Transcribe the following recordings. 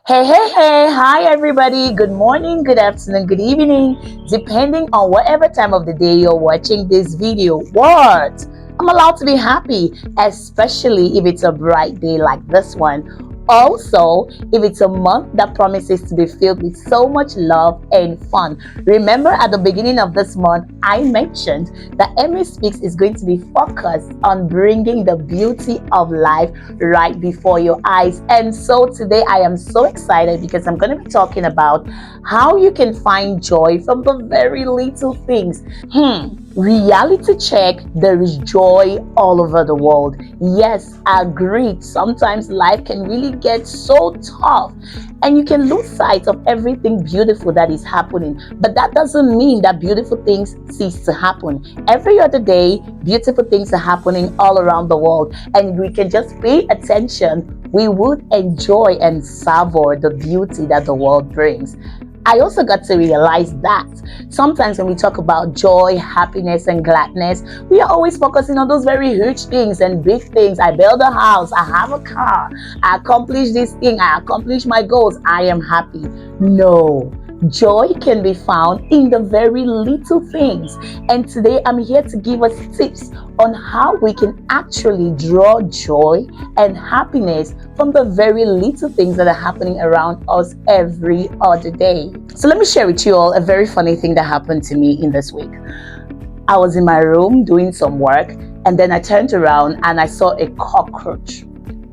Hey, hi everybody. Good morning, good afternoon, good evening, depending on whatever time of the day you're watching this video. What? I'm allowed to be happy, especially if it's a bright day like this one. Also, if it's a month that promises to be filled with so much love and fun. Remember, at the beginning of this month, I mentioned that Emmy Speaks is going to be focused on bringing the beauty of life right before your eyes. And so today I am so excited because I'm going to be talking about how you can find joy from the very little things. Reality check, there is joy all over the world. Yes, agreed. Sometimes life can really get so tough and you can lose sight of everything beautiful that is happening. But that doesn't mean that beautiful things cease to happen. Every other day, beautiful things are happening all around the world, and we can just pay attention. We would enjoy and savor the beauty that the world brings. I also got to realize that sometimes when we talk about joy, happiness, and gladness, we are always focusing on those very huge things and big things. I build a house, I have a car, I accomplish this thing, I accomplish my goals, I am happy. No. Joy can be found in the very little things. And today I'm here to give us tips on how we can actually draw joy and happiness from the very little things that are happening around us every other day. So let me share with you all a very funny thing that happened to me in this week. I was in my room doing some work, and then I turned around and I saw a cockroach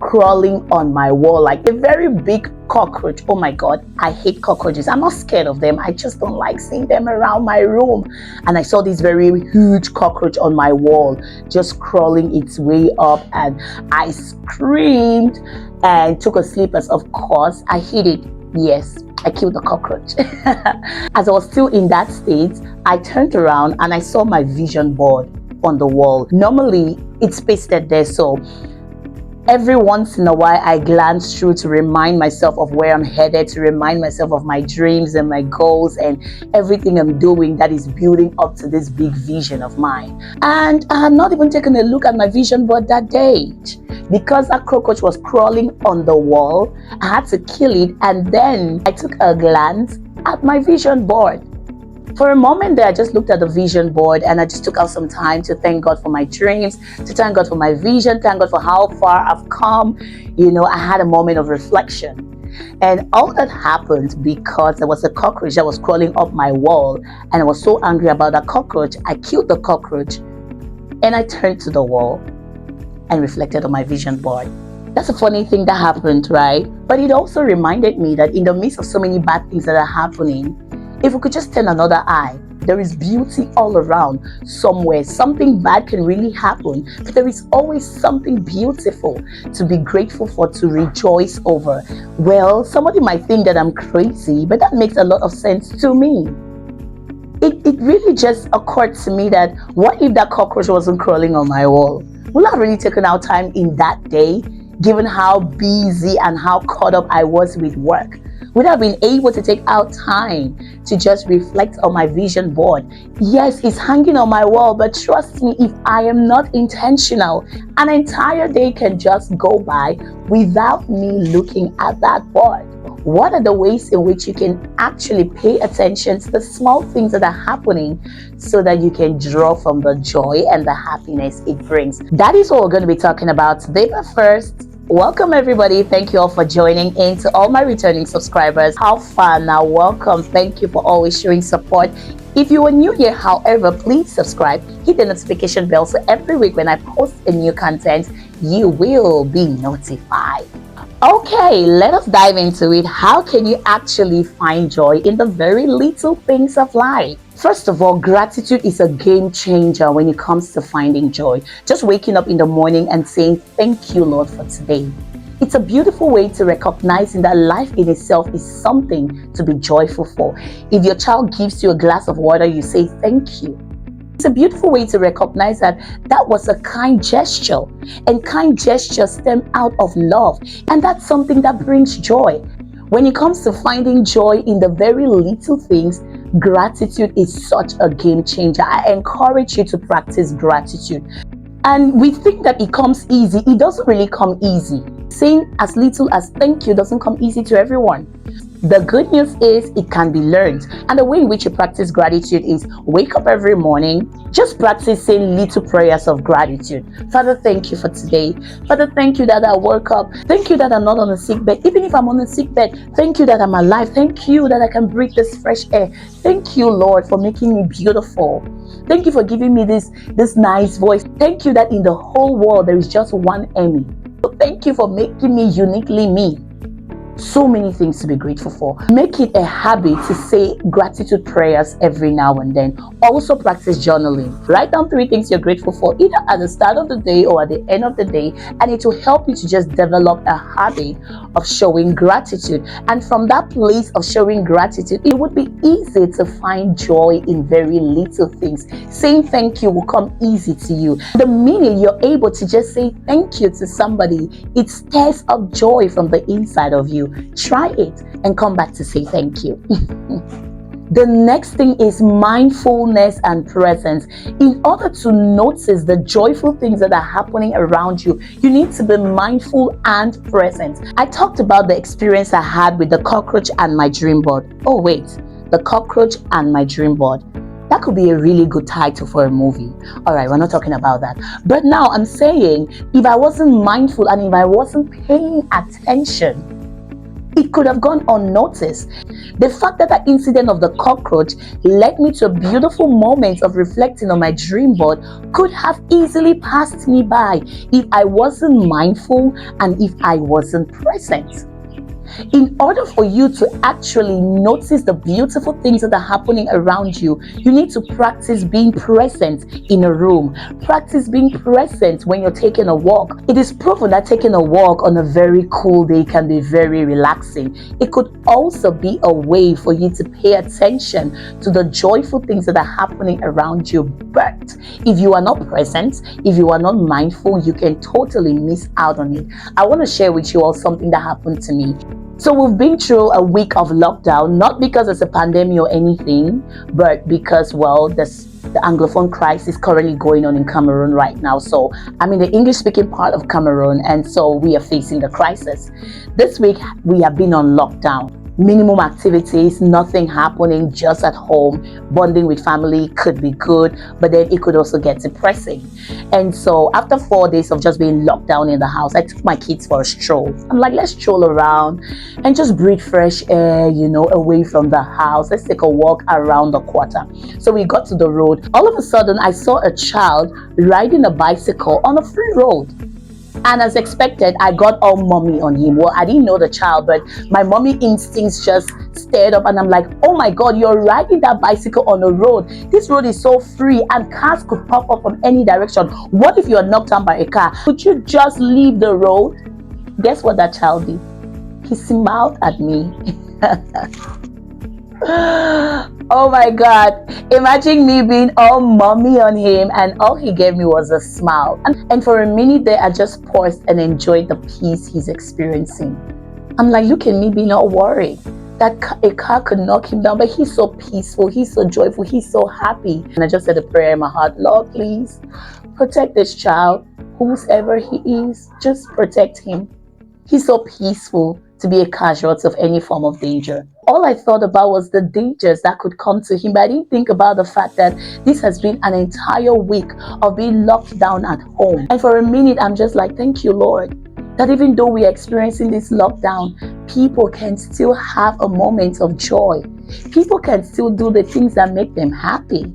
crawling on my wall, like a very big cockroach. Oh my god, I hate cockroaches. I'm not scared of them, I just don't like seeing them around my room. And I saw this very huge cockroach on my wall just crawling its way up, and I screamed and took a sleep, as of course I hid it. Yes, I killed the cockroach. As I was still in that state, I turned around and I saw my vision board on the wall. Normally it's pasted there, so every once in a while I glance through to remind myself of where I'm headed, to remind myself of my dreams and my goals and everything I'm doing that is building up to this big vision of mine. And I had not even taken a look at my vision board that day. Because that cockroach was crawling on the wall, I had to kill it, and then I took a glance at my vision board. For a moment there, I just looked at the vision board and I just took out some time to thank God for my dreams, to thank God for my vision, thank God for how far I've come. I had a moment of reflection. And all that happened because there was a cockroach that was crawling up my wall, and I was so angry about that cockroach. I killed the cockroach and I turned to the wall and reflected on my vision board. That's a funny thing that happened, right? But it also reminded me that in the midst of so many bad things that are happening, if we could just turn another eye, there is beauty all around. Somewhere something bad can really happen, but there is always something beautiful to be grateful for, to rejoice over. Well, somebody might think that I'm crazy, but that makes a lot of sense to me. It really just occurred to me that what if that cockroach wasn't crawling on my wall? Would I have really taken out time in that day, given how busy and how caught up I was with work? Would have been able to take out time to just reflect on my vision board? Yes, it's hanging on my wall, but trust me, if I am not intentional, an entire day can just go by without me looking at that board. What are the ways in which you can actually pay attention to the small things that are happening so that you can draw from the joy and the happiness it brings? That is what we're going to be talking about today. But first, welcome everybody. Thank you all for joining in. To all my returning subscribers, how far now? Welcome. Thank you for always showing support. If you are new here, however, please subscribe, hit the notification bell so every week when I post a new content, you will be notified. Okay, let us dive into it. How can you actually find joy in the very little things of life? First of all, gratitude is a game changer when it comes to finding joy. Just waking up in the morning and saying, thank you, Lord, for today. It's a beautiful way to recognize that life in itself is something to be joyful for. If your child gives you a glass of water, you say, thank you. It's a beautiful way to recognize that that was a kind gesture, and kind gestures stem out of love, and that's something that brings joy. When it comes to finding joy in the very little things, gratitude is such a game changer. I encourage you to practice gratitude. And we think that it comes easy. It doesn't really come easy. Saying as little as thank you doesn't come easy to everyone. The good news is it can be learned, and the way in which you practice gratitude is wake up every morning, just practice saying little prayers of gratitude. Father, thank you for today. Father, thank you that I woke up. Thank you that I'm not on a sick bed. Even if I'm on a sick bed, thank you that I'm alive. Thank you that I can breathe this fresh air. Thank you, Lord, for making me beautiful. Thank you for giving me this nice voice. Thank you that in the whole world there is just one Emmy. So thank you for making me uniquely me. So many things to be grateful for. Make it a habit to say gratitude prayers every now and then. Also practice journaling. Write down 3 things you're grateful for, either at the start of the day or at the end of the day, and it will help you to just develop a habit of showing gratitude. And from that place of showing gratitude, it would be easy to find joy in very little things. Saying thank you will come easy to you. The minute you're able to just say thank you to somebody, it stirs up joy from the inside of you. Try it and come back to say thank you. The next thing is mindfulness and presence. In order to notice the joyful things that are happening around you, you need to be mindful and present. I talked about the experience I had with the cockroach and my dream board. Oh wait, the cockroach and my dream board. That could be a really good title for a movie. All right, we're not talking about that. But now I'm saying, if I wasn't mindful and if I wasn't paying attention, it could have gone unnoticed. The fact that the incident of the cockroach led me to a beautiful moment of reflecting on my dream board could have easily passed me by if I wasn't mindful and if I wasn't present. In order for you to actually notice the beautiful things that are happening around you, you need to practice being present in a room. Practice being present when you're taking a walk. It is proven that taking a walk on a very cool day can be very relaxing. It could also be a way for you to pay attention to the joyful things that are happening around you. But if you are not present, if you are not mindful, you can totally miss out on it. I want to share with you all something that happened to me. So we've been through a week of lockdown, not because it's a pandemic or anything, but because, well, the Anglophone crisis currently going on in Cameroon right now. So I'm in the English-speaking part of Cameroon, and so we are facing the crisis. This week, we have been on lockdown. Minimum activities, nothing happening, just at home. Bonding with family could be good, but then it could also get depressing. And so after 4 days of just being locked down in the house, I took my kids for a stroll. I'm like, let's stroll around and just breathe fresh air, away from the house. Let's take a walk around the quarter. So we got to the road. All of a sudden, I saw a child riding a bicycle on a free road. And as expected, I got all mommy on him. Well, I didn't know the child, but my mommy instincts just stirred up, and I'm like, oh my God, you're riding that bicycle on a road. This road is so free and cars could pop up from any direction. What if you're knocked down by a car? Could you just leave the road? Guess what that child did? He smiled at me. Oh my God, imagine me being all mommy on him and all he gave me was a smile. And for a minute there, I just paused and enjoyed the peace he's experiencing. I'm like, look at me being all worried that a car could knock him down, but he's so peaceful, he's so joyful, he's so happy. And I just said a prayer in my heart, Lord, please protect this child, whoever he is, just protect him. He's so peaceful to be a casualty of any form of danger. All I thought about was the dangers that could come to him, but I didn't think about the fact that this has been an entire week of being locked down at home. And for a minute, I'm just like, thank you, Lord, that even though we are experiencing this lockdown, people can still have a moment of joy. People can still do the things that make them happy.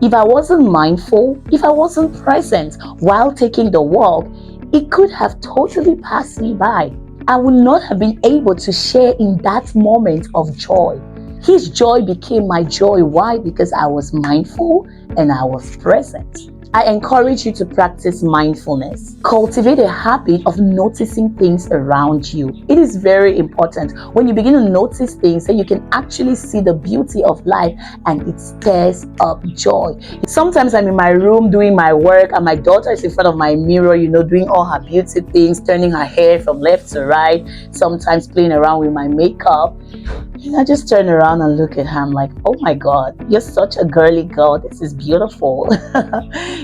If I wasn't mindful, if I wasn't present while taking the walk, it could have totally passed me by. I would not have been able to share in that moment of joy. His joy became my joy. Why? Because I was mindful and I was present. I encourage you to practice mindfulness. Cultivate a habit of noticing things around you. It is very important. When you begin to notice things, then you can actually see the beauty of life and it stirs up joy. Sometimes I'm in my room doing my work and my daughter is in front of my mirror, doing all her beauty things, turning her hair from left to right, sometimes playing around with my makeup. And I just turn around and look at her. I'm like, oh my God, you're such a girly girl. This is beautiful.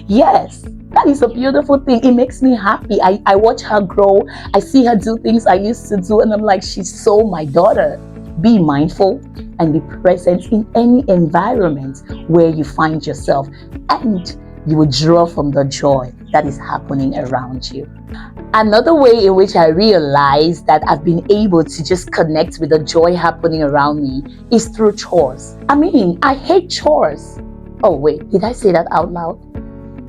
Yes, That is a beautiful thing. It makes me happy. I watch her grow. I see her do things I used to do, and I'm like, she's so my daughter. Be mindful and be present in any environment where you find yourself, and you will draw from the joy that is happening around you. Another way in which I realize that I've been able to just connect with the joy happening around me is through chores. I mean, I hate chores. Oh wait, did I say that out loud?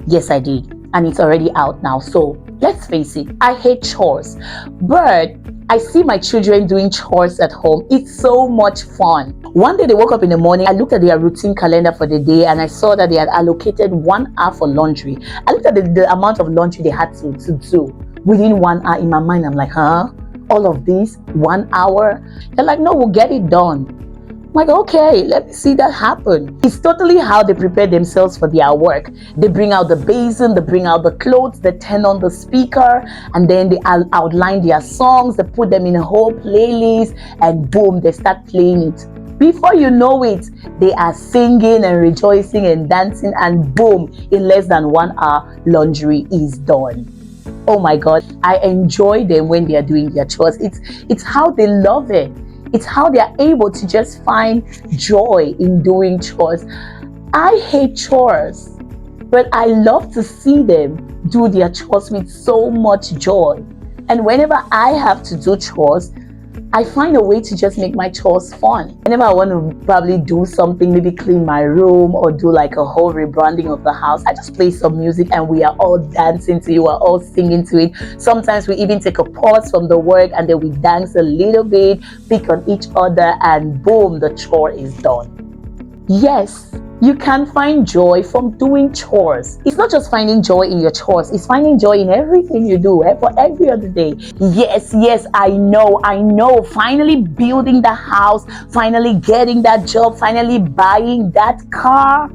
Yes, I did. And it's already out now. So let's face it, I hate chores. But I see my children doing chores at home. It's so much fun. One day they woke up in the morning, I looked at their routine calendar for the day, and I saw that they had allocated 1 hour for laundry. I looked at the amount of laundry they had to do within 1 hour. In my mind, I'm like, huh? All of this? 1 hour? They're like, no, we'll get it done. I'm like, okay, let me see that happen. It's totally how they prepare themselves for their work. They bring out the basin, they bring out the clothes, they turn on the speaker, and then they outline their songs, they put them in a whole playlist, and boom, they start playing it. Before you know it, they are singing and rejoicing and dancing, and boom, in less than 1 hour, laundry is done. Oh my God, I enjoy them when they are doing their chores. It's how they love it. It's how they are able to just find joy in doing chores. I hate chores, but I love to see them do their chores with so much joy. And whenever I have to do chores, I find a way to just make my chores fun. Whenever I want to probably do something, maybe clean my room or do like a whole rebranding of the house, I just play some music and we are all dancing to it, we're all singing to it. Sometimes we even take a pause from the work and then we dance a little bit, pick on each other, and boom, the chore is done. Yes, you can find joy from doing chores. It's not just finding joy in your chores, it's finding joy in everything you do for every other day. Yes, I know. Finally building the house, finally getting that job, finally buying that car,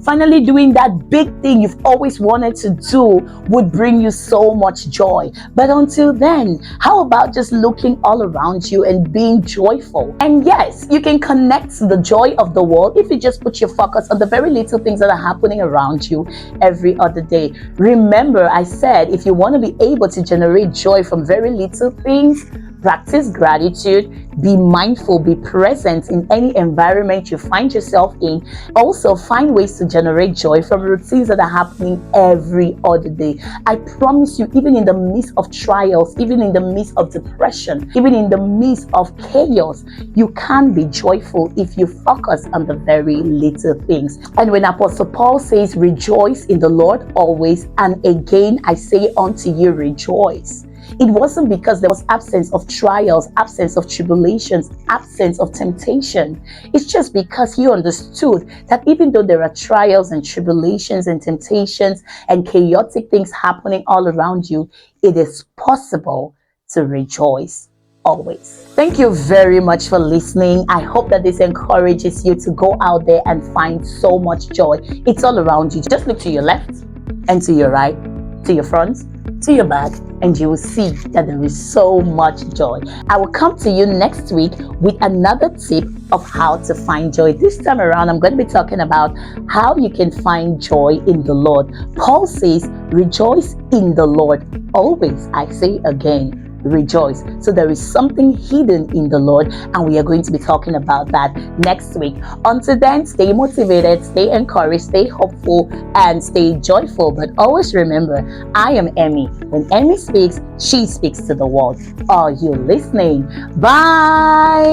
finally doing that big thing you've always wanted to do would bring you so much joy. But until then, how about just looking all around you and being joyful? And yes, you can connect to the joy of the world if you just put your focus on the very little things that are happening around you every other day. Remember, I said if you want to be able to generate joy from very little things, practice gratitude, be mindful, be present in any environment you find yourself in. Also, find ways to generate joy from routines that are happening every other day. I promise you, even in the midst of trials, even in the midst of depression, even in the midst of chaos, you can be joyful if you focus on the very little things. And when Apostle Paul says, rejoice in the Lord always, and again I say unto you, rejoice. It wasn't because there was absence of trials, absence of tribulations, absence of temptation. It's just because he understood that even though there are trials and tribulations and temptations and chaotic things happening all around you, it is possible to rejoice always. Thank you very much for listening. I hope that this encourages you to go out there and find so much joy. It's all around you. Just look to your left and to your right, to your front, to your back, and you will see that there is so much joy. I will come to you next week with another tip of how to find joy. This time around, I'm going to be talking about how you can find joy in the Lord. Paul says, rejoice in the Lord always. I say again, rejoice. So there is something hidden in the Lord, and we are going to be talking about that next week. Until then, stay motivated, stay encouraged, stay hopeful, and stay joyful. But always remember, I am Emmy. When Emmy speaks, she speaks to the world. Are you listening? Bye.